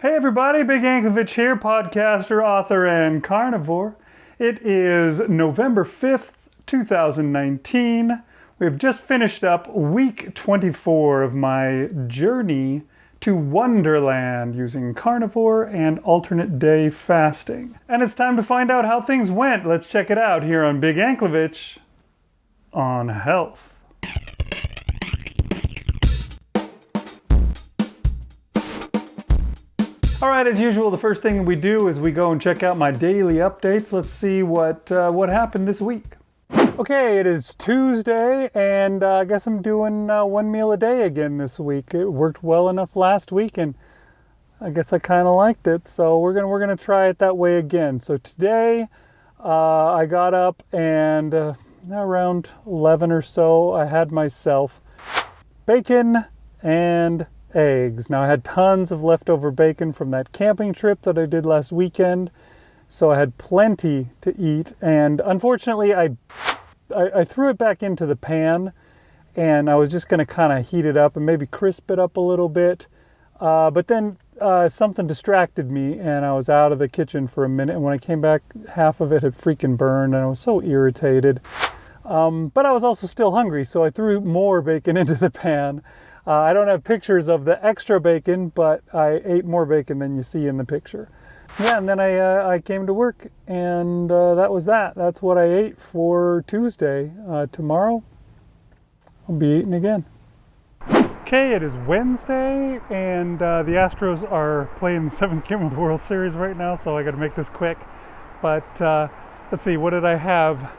Hey everybody, Big Anklevich here, podcaster, author, and carnivore. It is November 5th, 2019. We have just finished up week 24 of my journey to One-derland using carnivore and alternate day fasting. And it's time to find out how things went. Let's check it out here on Big Anklevich on health. All right, as usual, the first thing we do is we go and check out my daily updates. Let's see what happened this week. Okay, it is Tuesday, and I guess I'm doing one meal a day again this week. It worked well enough last week, and I guess I kind of liked it. So we're gonna try it that way again. So today, I got up and around 11 or so, I had myself bacon and eggs. Now I had tons of leftover bacon from that camping trip that I did last weekend, so I had plenty to eat, and unfortunately I threw it back into the pan, and I was just going to kind of heat it up and maybe crisp it up a little bit, but then something distracted me and I was out of the kitchen for a minute, and when I came back half of it had freaking burned and I was so irritated, but I was also still hungry, so I threw more bacon into the pan. I don't have pictures of the extra bacon, but I ate more bacon than you see in the picture. Yeah, and then I came to work, and that was that. That's what I ate for Tuesday. Tomorrow, I'll be eating again. Okay, it is Wednesday, and the Astros are playing the 7th game of the World Series right now, so I got to make this quick. But let's see, what did I have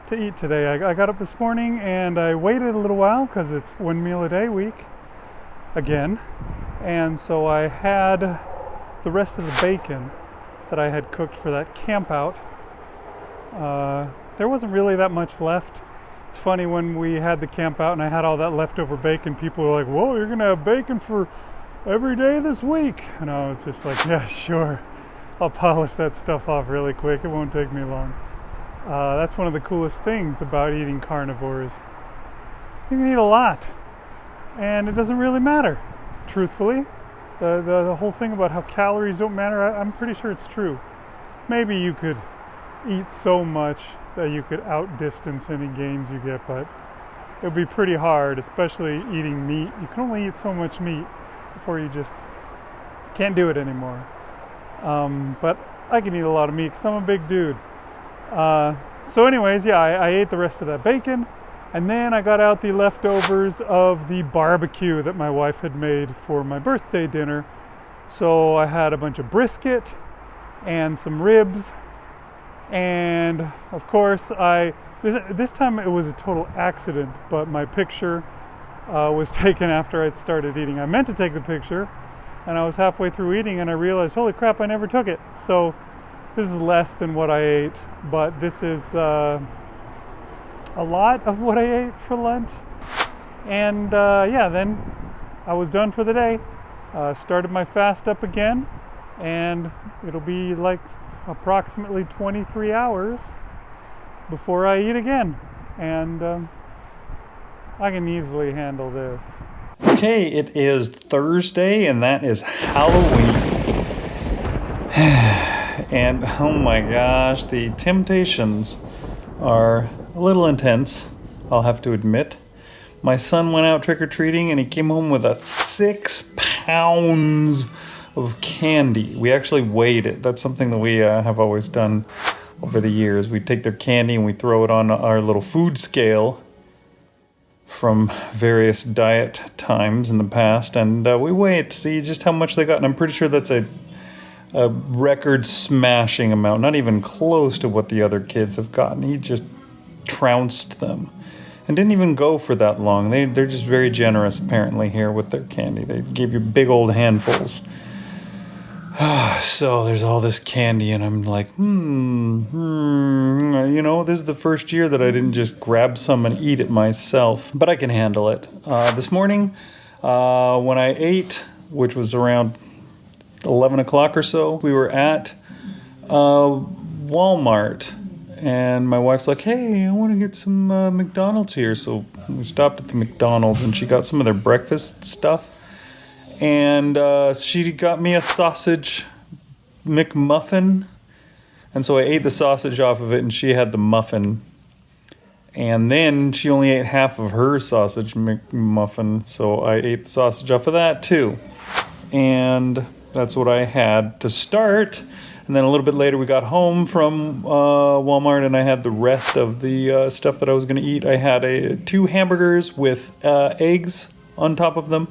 to eat today? I got up this morning and I waited a little while because it's one meal a day week again, and so I had the rest of the bacon that I had cooked for that camp out. There wasn't really that much left. It's funny, when we had the camp out and I had all that leftover bacon, people were like, whoa, you're gonna have bacon for every day this week, and I was just like, yeah, sure, I'll polish that stuff off really quick, it won't take me long. That's one of the coolest things about eating carnivore is you can eat a lot and it doesn't really matter, truthfully. The whole thing about how calories don't matter, I'm pretty sure it's true. Maybe you could eat so much that you could outdistance any gains you get, but it would be pretty hard, especially eating meat. You can only eat so much meat before you just can't do it anymore. But I can eat a lot of meat because I'm a big dude. So anyways, yeah, I ate the rest of that bacon, and then I got out the leftovers of the barbecue that my wife had made for my birthday dinner. So I had a bunch of brisket and some ribs, and of course this time it was a total accident, but my picture was taken after I'd started eating. I meant to take the picture, and I was halfway through eating and I realized, holy crap, I never took it. So this is less than what I ate, but this is a lot of what I ate for lunch. And yeah, then I was done for the day. Started my fast up again, and it'll be like approximately 23 hours before I eat again. And I can easily handle this. Okay, it is Thursday, and that is Halloween. And oh my gosh, the temptations are a little intense, I'll have to admit. My son went out trick-or-treating and he came home with 6 pounds of candy. We actually weighed it. That's something that we have always done over the years. We take their candy and we throw it on our little food scale from various diet times in the past, and we weigh it to see just how much they got. And I'm pretty sure that's a record smashing amount, not even close to what the other kids have gotten. He just trounced them and didn't even go for that long. They're just very generous apparently here with their candy. They give you big old handfuls. So there's all this candy, and I'm like, you know, this is the first year that I didn't just grab some and eat it myself, but I can handle it. This morning, when I ate, which was around 11 o'clock or so, we were at Walmart, and my wife's like, hey, I want to get some McDonald's here. So we stopped at the McDonald's, and she got some of their breakfast stuff. And she got me a sausage McMuffin. And so I ate the sausage off of it, and she had the muffin. And then she only ate half of her sausage McMuffin, so I ate the sausage off of that too. And that's what I had to start. And then a little bit later we got home from Walmart, and I had the rest of the stuff that I was going to eat. I had 2 hamburgers with eggs on top of them,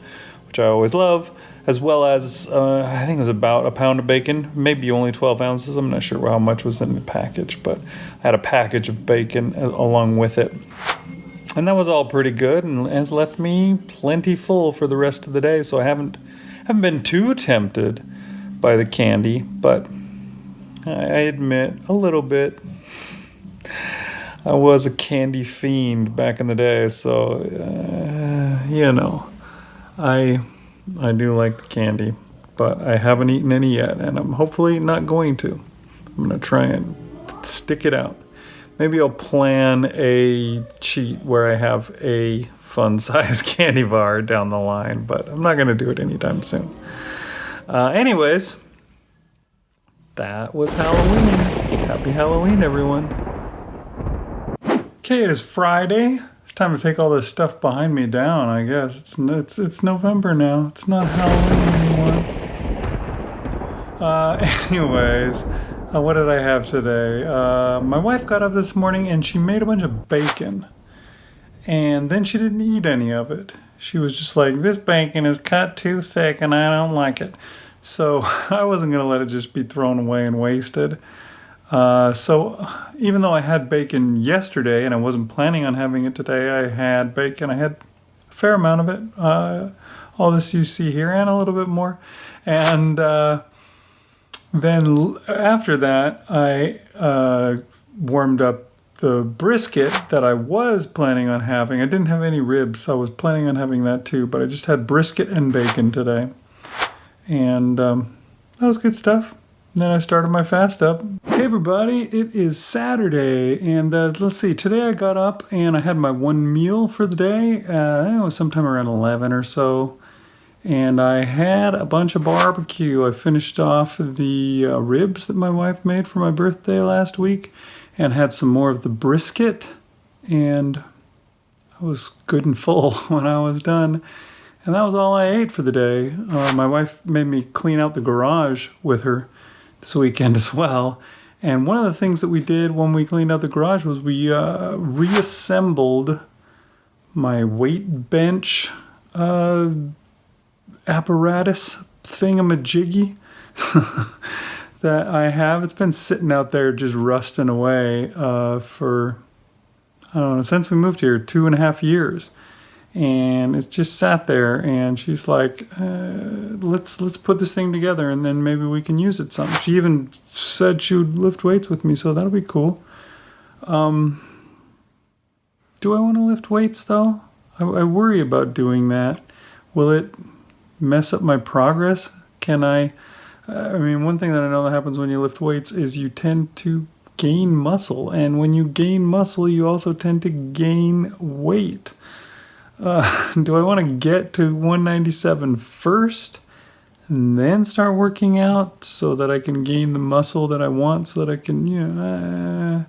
which I always love, as well as I think it was about a pound of bacon, maybe only 12 ounces. I'm not sure how much was in the package, but I had a package of bacon along with it. And that was all pretty good and has left me plenty full for the rest of the day, so I haven't been too tempted by the candy, but I admit a little bit. I was a candy fiend back in the day, so I do like the candy, but I haven't eaten any yet, and I'm hopefully not going to. I'm going to try and stick it out. Maybe I'll plan a cheat where I have a fun-sized candy bar down the line, but I'm not going to do it anytime soon. Anyways, that was Halloween. Happy Halloween, everyone. Okay, it is Friday. It's time to take all this stuff behind me down, I guess. It's November now. It's not Halloween anymore. Anyways, what did I have today? My wife got up this morning and she made a bunch of bacon. And then she didn't eat any of it. She was just like, this bacon is cut too thick and I don't like it. So I wasn't going to let it just be thrown away and wasted. So even though I had bacon yesterday and I wasn't planning on having it today, I had bacon. I had a fair amount of it. All this you see here and a little bit more. And then after that, I warmed up the brisket that I was planning on having. I didn't have any ribs, so I was planning on having that too. But I just had brisket and bacon today. And that was good stuff. Then I started my fast up. Hey everybody, it is Saturday, and let's see, today I got up and I had my one meal for the day. It was sometime around 11 or so, and I had a bunch of barbecue. I finished off the ribs that my wife made for my birthday last week, and had some more of the brisket, and I was good and full when I was done. And that was all I ate for the day. My wife made me clean out the garage with her this weekend as well. And one of the things that we did when we cleaned out the garage was we reassembled my weight bench apparatus thingamajiggy that I have. It's been sitting out there just rusting away for, I don't know, since we moved here, 2.5 years. And it's just sat there, and she's like, let's put this thing together, and then maybe we can use it some. She even said she would lift weights with me, so that'll be cool. Do I want to lift weights, though? I worry about doing that. Will it mess up my progress? Can I mean, one thing that I know that happens when you lift weights is you tend to gain muscle, and when you gain muscle, you also tend to gain weight. Do I want to get to 197 first and then start working out so that I can gain the muscle that I want, so that I can, I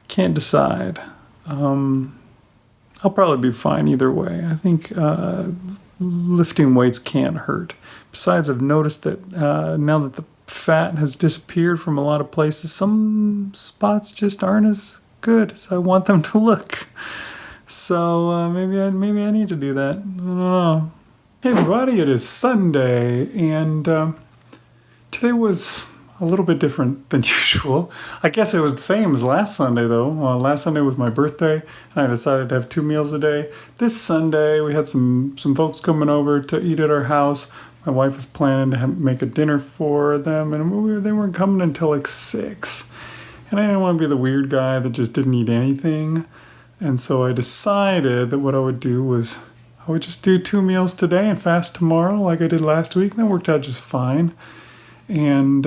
can't decide. I'll probably be fine either way. I think lifting weights can't hurt. Besides, I've noticed that now that the fat has disappeared from a lot of places, some spots just aren't as good as I want them to look. So maybe I need to do that. I don't know. Hey everybody, it is Sunday, and today was a little bit different than usual. I guess it was the same as last Sunday though. Last Sunday was my birthday, and I decided to have 2 meals a day. This Sunday we had some folks coming over to eat at our house. My wife was planning to make a dinner for them, and they weren't coming until like 6. And I didn't want to be the weird guy that just didn't eat anything. And so I decided that what I would do was I would just do 2 meals today and fast tomorrow like I did last week. And that worked out just fine and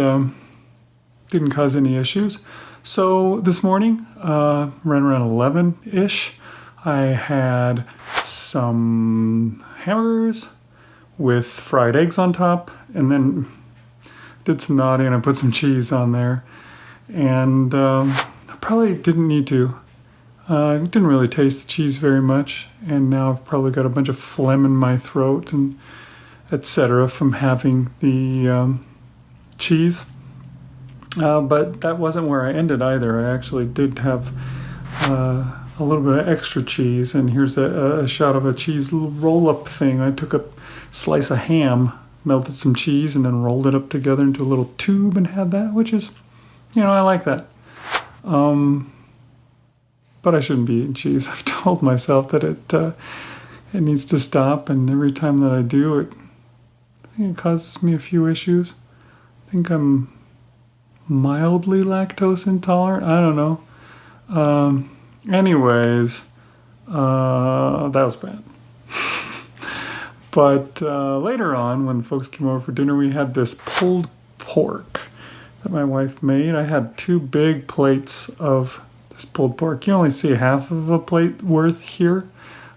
didn't cause any issues. So this morning, right around 11-ish, I had some hamburgers with fried eggs on top, and then did some naughty and I put some cheese on there. And I probably didn't need to. Didn't really taste the cheese very much, and now I've probably got a bunch of phlegm in my throat and etc. from having the cheese. But that wasn't where I ended either. I actually did have a little bit of extra cheese, and here's a shot of a cheese roll-up thing. I took a slice of ham, melted some cheese, and then rolled it up together into a little tube and had that, which is, I like that. But I shouldn't be eating cheese. I've told myself that it needs to stop, and every time that I do, I think it causes me a few issues. I think I'm mildly lactose intolerant. I don't know. Anyways, that was bad. But later on, when the folks came over for dinner, we had this pulled pork that my wife made. I had 2 big plates of this pulled pork. You only see half of a plate worth here.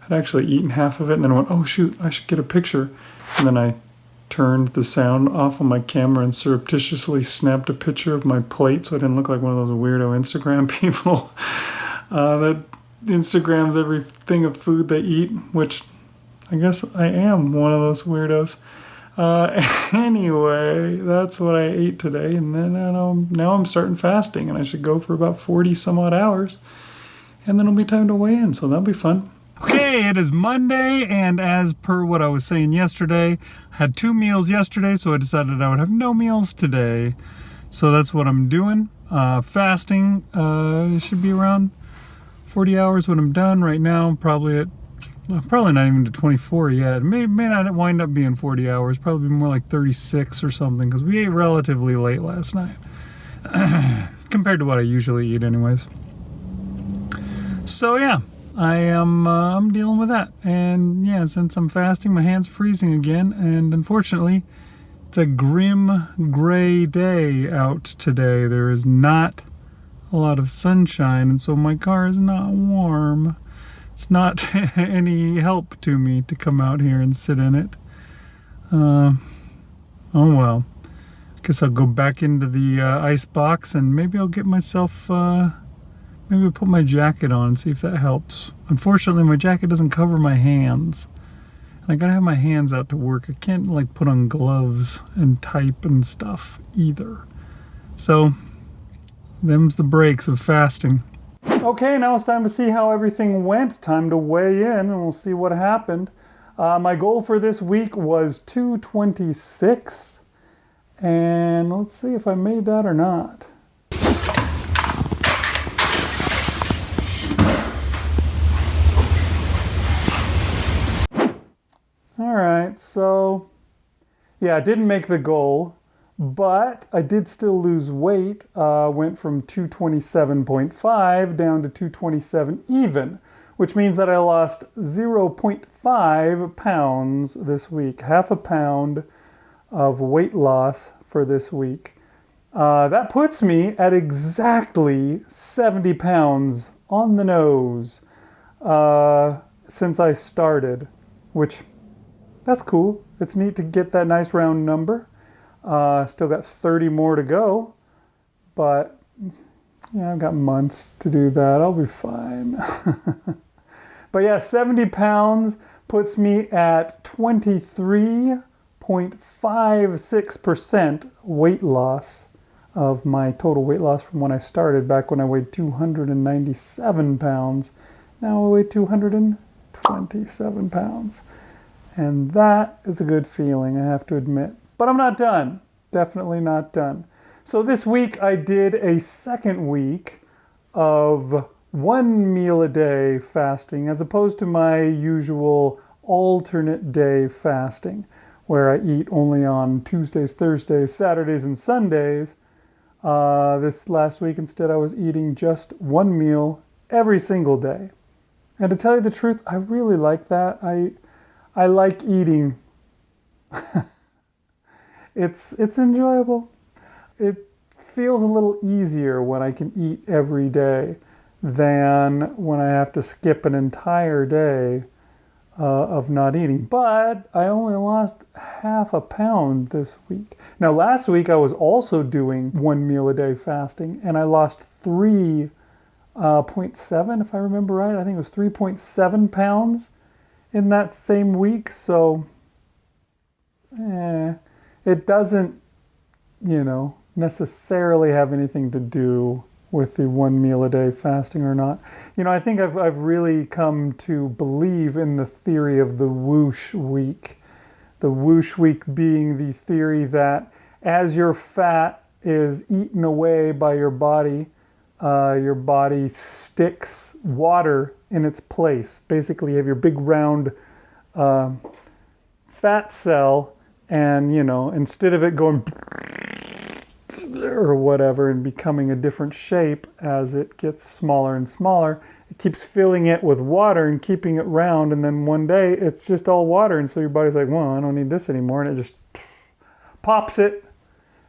I'd actually eaten half of it and then went, oh shoot, I should get a picture. And then I turned the sound off on my camera and surreptitiously snapped a picture of my plate so I didn't look like one of those weirdo Instagram people that Instagrams everything of food they eat, which I guess I am one of those weirdos. Anyway, that's what I ate today, and then now I'm starting fasting, and I should go for about 40 some odd hours, and then it'll be time to weigh in, so that'll be fun. Okay, it is Monday, and as per what I was saying yesterday, I had 2 meals yesterday, so I decided I would have no meals today. So that's what I'm doing. Fasting should be around 40 hours when I'm done. Right now, I'm probably not even to 24 yet. It may not wind up being 40 hours, probably more like 36 or something, because we ate relatively late last night, compared to what I usually eat anyways. So yeah. I'm dealing with that, and yeah, since I'm fasting, my hand's freezing again, and unfortunately, it's a grim gray day out today. There is not a lot of sunshine, and so my car is not warm. It's not any help to me to come out here and sit in it. Oh well. Guess I'll go back into the ice box, and maybe I'll get myself maybe I'll put my jacket on and see if that helps. Unfortunately, my jacket doesn't cover my hands. I gotta have my hands out to work. I can't put on gloves and type and stuff either. So, them's the breaks of fasting. Okay, now it's time to see how everything went. Time to weigh in, and we'll see what happened. My goal for this week was 226, and let's see if I made that or not. Alright, so yeah, I didn't make the goal, but I did still lose weight. Went from 227.5 down to 227 even, which means that I lost 0.5 pounds this week. Half a pound of weight loss for this week. That puts me at exactly 70 pounds on the nose since I started, which that's cool. It's neat to get that nice round number. Still got 30 more to go, but yeah, I've got months to do that. I'll be fine. But yeah, 70 pounds puts me at 23.56% weight loss of my total weight loss from when I started back when I weighed 297 pounds. Now I weigh 227 pounds. And that is a good feeling, I have to admit. But I'm not done. Definitely not done. So this week I did a second week of 1 meal a day fasting, as opposed to my usual alternate day fasting, where I eat only on Tuesdays, Thursdays, Saturdays, and Sundays. This last week, instead, I was eating just 1 meal every single day. And to tell you the truth, I really like that. I like eating. It's enjoyable. It feels a little easier when I can eat every day than when I have to skip an entire day of not eating. But I only lost half a pound this week. Now, last week I was also doing 1 meal a day fasting, and I lost 3.7, if I remember right. I think it was 3.7 pounds in that same week. So, it doesn't, necessarily have anything to do with the 1 meal a day fasting or not. I think I've really come to believe in the theory of the whoosh week. The whoosh week being the theory that as your fat is eaten away by your body sticks water in its place. Basically, you have your big round fat cell, and instead of it going or whatever and becoming a different shape as it gets smaller and smaller, it keeps filling it with water and keeping it round, and then one day it's just all water, and so your body's like, well, I don't need this anymore, and it just pops it,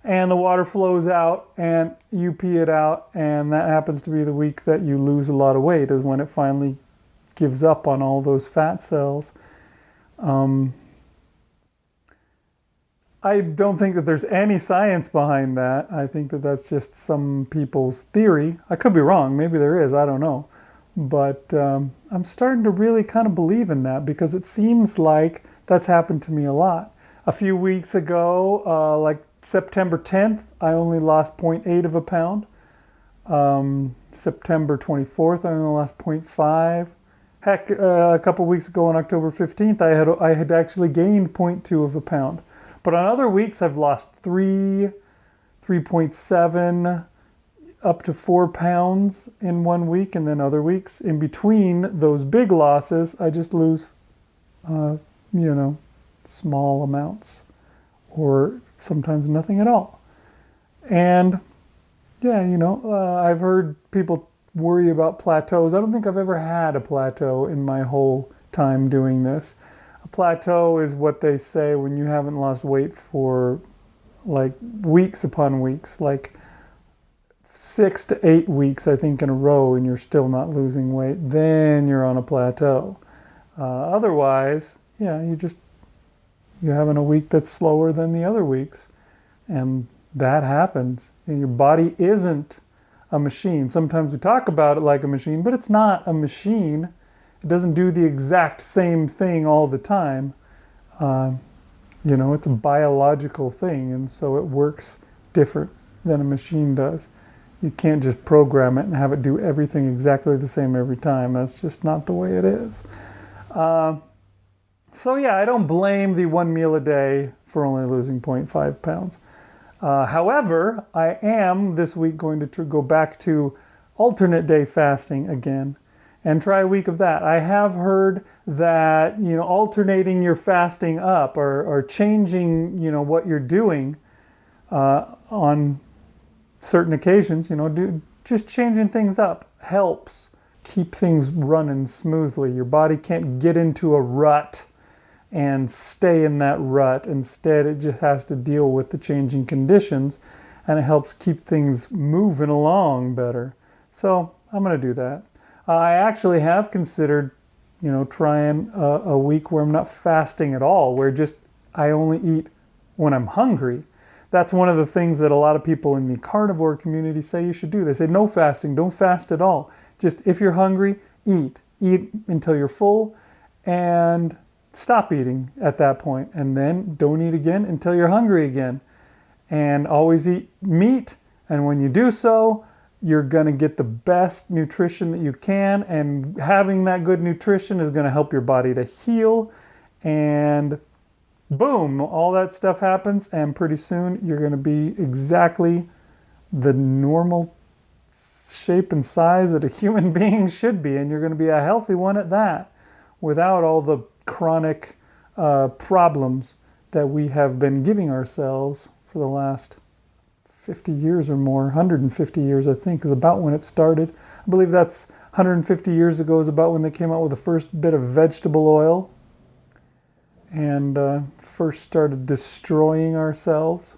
and the water flows out, and you pee it out, and that happens to be the week that you lose a lot of weight, is when it finally gives up on all those fat cells. I don't think that there's any science behind that. I think that that's just some people's theory. I could be wrong. Maybe there is. I don't know. But I'm starting to really kind of believe in that, because it seems like that's happened to me a lot. A few weeks ago, like September 10th, I only lost 0.8 of a pound. September 24th, I only lost 0.5. Heck, a couple weeks ago on October 15th, I had actually gained 0.2 of a pound. But on other weeks, I've lost 3.7, up to 4 pounds in one week. And then other weeks, in between those big losses, I just lose, small amounts, or sometimes nothing at all. And yeah, I've heard people worry about plateaus. I don't think I've ever had a plateau in my whole time doing this. A plateau is what they say when you haven't lost weight for like weeks upon weeks, like 6 to 8 weeks, I think, in a row, and you're still not losing weight. Then you're on a plateau. Otherwise, yeah, you're having a week that's slower than the other weeks, and that happens. And your body isn't a machine. Sometimes we talk about it like a machine, but it's not a machine. It doesn't do the exact same thing all the time. It's a biological thing, and so it works different than a machine does. You can't just program it and have it do everything exactly the same every time. That's just not the way it is. So yeah, I don't blame the 1 meal a day for only losing 0.5 pounds. However, I am this week going to go back to alternate day fasting again and try a week of that. I have heard that, alternating your fasting up or changing, what you're doing on certain occasions, just changing things up helps keep things running smoothly. Your body can't get into a rut and stay in that rut. Instead, it just has to deal with the changing conditions, and it helps keep things moving along better. So I'm going to do that. I actually have considered, trying a week where I'm not fasting at all, where just I only eat when I'm hungry. That's one of the things that a lot of people in the carnivore community say you should do. They say no fasting, don't fast at all. Just if you're hungry, eat. Eat until you're full, and stop eating at that point, and then don't eat again until you're hungry again. And always eat meat, and when you do so, you're going to get the best nutrition that you can, and having that good nutrition is going to help your body to heal, and boom, all that stuff happens, and pretty soon you're going to be exactly the normal shape and size that a human being should be, and you're going to be a healthy one at that, without all the chronic problems that we have been giving ourselves for the last 50 years or more. 150 years, I think, is about when it started. I believe that's 150 years ago is about when they came out with the first bit of vegetable oil and first started destroying ourselves.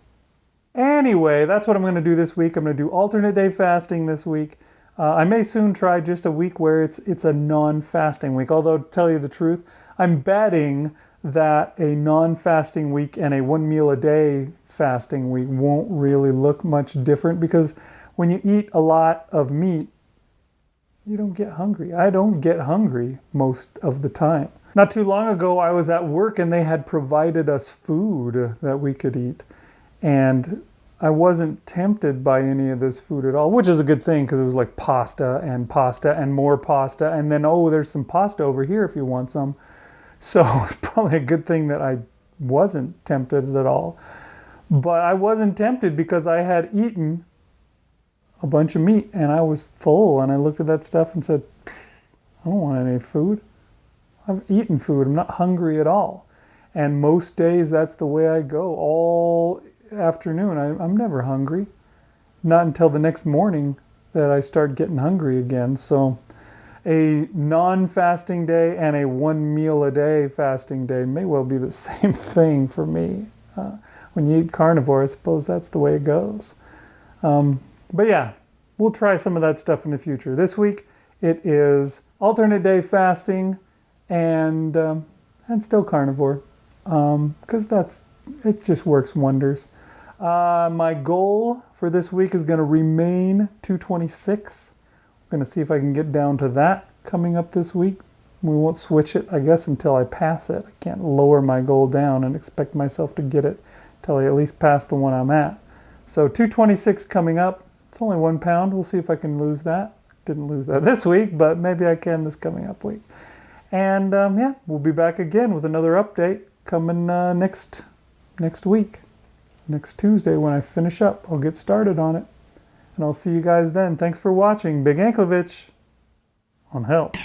Anyway, that's what I'm going to do this week. I'm going to do alternate day fasting this week. I may soon try just a week where it's a non-fasting week. Although, to tell you the truth, I'm betting that a non-fasting week and a 1 meal a day fasting week won't really look much different, because when you eat a lot of meat, you don't get hungry. I don't get hungry most of the time. Not too long ago, I was at work and they had provided us food that we could eat. And I wasn't tempted by any of this food at all, which is a good thing, because it was like pasta and more pasta. And then, oh, there's some pasta over here if you want some. So it's probably a good thing that I wasn't tempted at all. But I wasn't tempted because I had eaten a bunch of meat and I was full. And I looked at that stuff and said, I don't want any food. I've eaten food. I'm not hungry at all. And most days that's the way I go all afternoon. I'm never hungry. Not until the next morning that I start getting hungry again. So a non-fasting day and a 1 meal a day fasting day may well be the same thing for me. When you eat carnivore, I suppose that's the way it goes. But yeah, we'll try some of that stuff in the future. This week it is alternate day fasting and still carnivore, because it just works wonders. My goal for this week is going to remain 226. I'm going to see if I can get down to that coming up this week. We won't switch it, I guess, until I pass it. I can't lower my goal down and expect myself to get it until I at least pass the one I'm at. So 226 coming up. It's only 1 pound. We'll see if I can lose that. Didn't lose that this week, but maybe I can this coming up week. And yeah, we'll be back again with another update coming next week. Next Tuesday when I finish up, I'll get started on it. And I'll see you guys then. Thanks for watching. Big Anklevich on health.